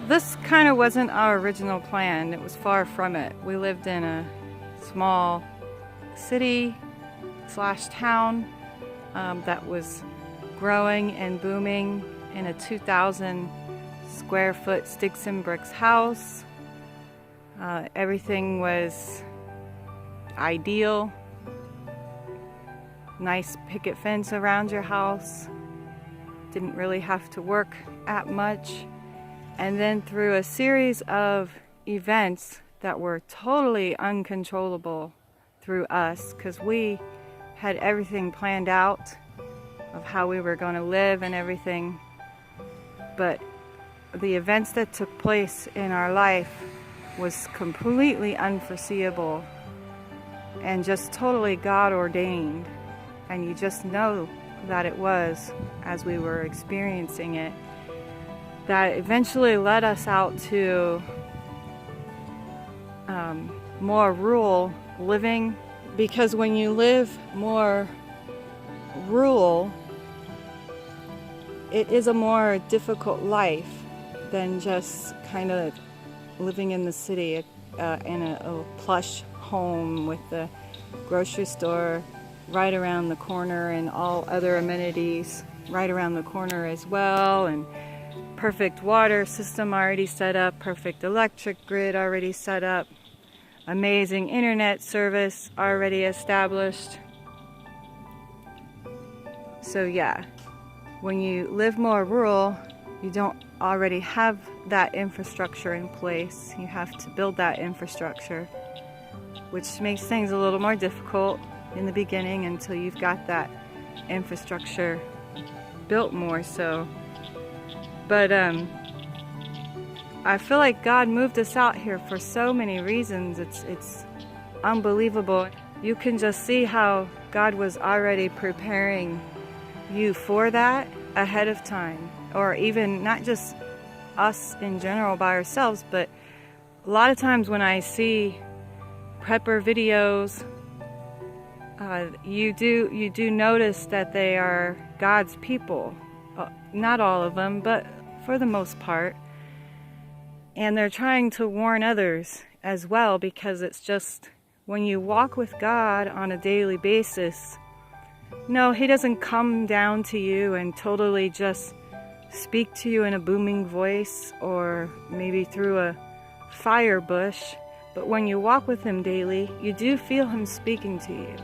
This kind of wasn't our original plan. It was far from it. We lived in a small city slash town that was growing and booming in a 2,000 square foot sticks and bricks house. Everything was ideal. Nice picket fence around your house. Didn't really have to work at much. And then through a series of events that were totally uncontrollable through us, because we had everything planned out of how we were going to live and everything, but the events that took place in our life was completely unforeseeable and just totally God ordained, and you just know that it was as we were experiencing it, that eventually led us out to more rural living, because when you live more rural, it is a more difficult life than just kind of living in the city in a plush home with the grocery store right around the corner and all other amenities right around the corner as well, and perfect water system already set up, perfect electric grid already set up, amazing internet service already established. So yeah, when you live more rural, you don't already have that infrastructure in place. You have to build that infrastructure, which makes things a little more difficult in the beginning until you've got that infrastructure built more so. But I feel like God moved us out here for so many reasons. It's unbelievable. You can just see how God was already preparing you for that ahead of time, or even not just us in general by ourselves, but a lot of times when I see prepper videos, you do notice that they are God's people. Not all of them, but for the most part. And they're trying to warn others as well, because it's just when you walk with God on a daily basis, no, He doesn't come down to you and totally just speak to you in a booming voice or maybe through a fire bush. But when you walk with Him daily, you do feel Him speaking to you.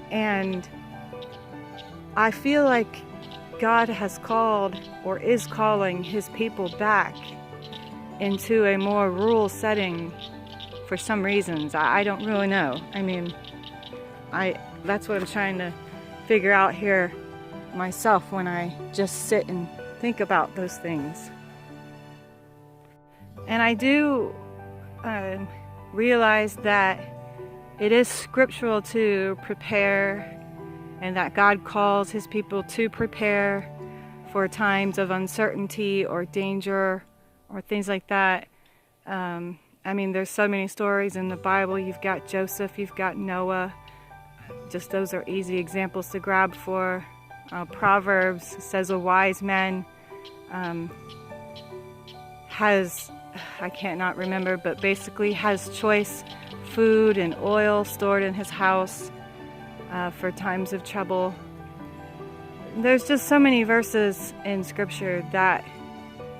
And I feel like God has called or is calling His people back into a more rural setting for some reasons. I don't really know. I mean, that's what I'm trying to figure out here myself when I just sit and think about those things. And I do realize that it is scriptural to prepare, and that God calls His people to prepare for times of uncertainty or danger or things like that. I mean, there's so many stories in the Bible. You've got Joseph, you've got Noah. Just those are easy examples to grab for. Proverbs says a wise man has, I can't not remember, but basically has choice food and oil stored in his house for times of trouble. There's just so many verses in Scripture that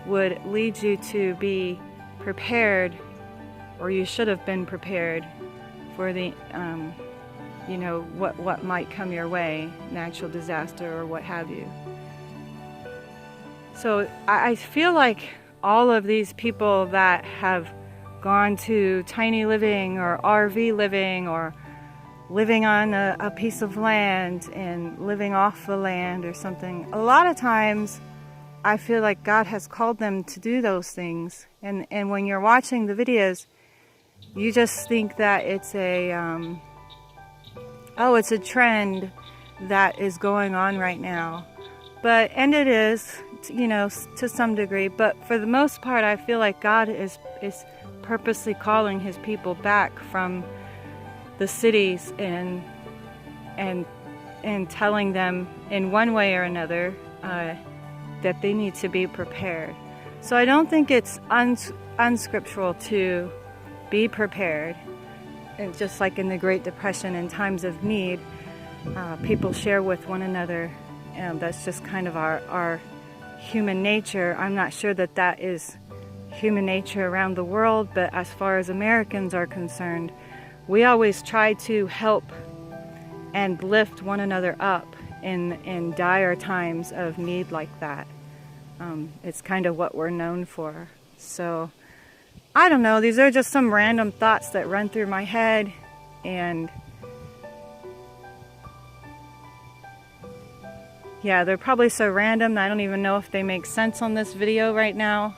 would lead you to be prepared, or you should have been prepared for the, what might come your way, natural disaster or what have you. So I feel like all of these people that have gone to tiny living or RV living or living on a piece of land and living off the land or something, a lot of times I feel like God has called them to do those things. And when you're watching the videos, you just think that it's it's a trend that is going on right now. And it is, to some degree. But for the most part, I feel like God is purposely calling His people back from the cities and telling them in one way or another that they need to be prepared. So I don't think it's unscriptural to be prepared. And just like in the Great Depression, in times of need, people share with one another. That's just kind of our human nature. I'm not sure that that is human nature around the world, but as far as Americans are concerned, we always try to help and lift one another up in dire times of need like that. It's kind of what we're known for. So I don't know, these are just some random thoughts that run through my head, and yeah, they're probably so random I don't even know if they make sense on this video right now.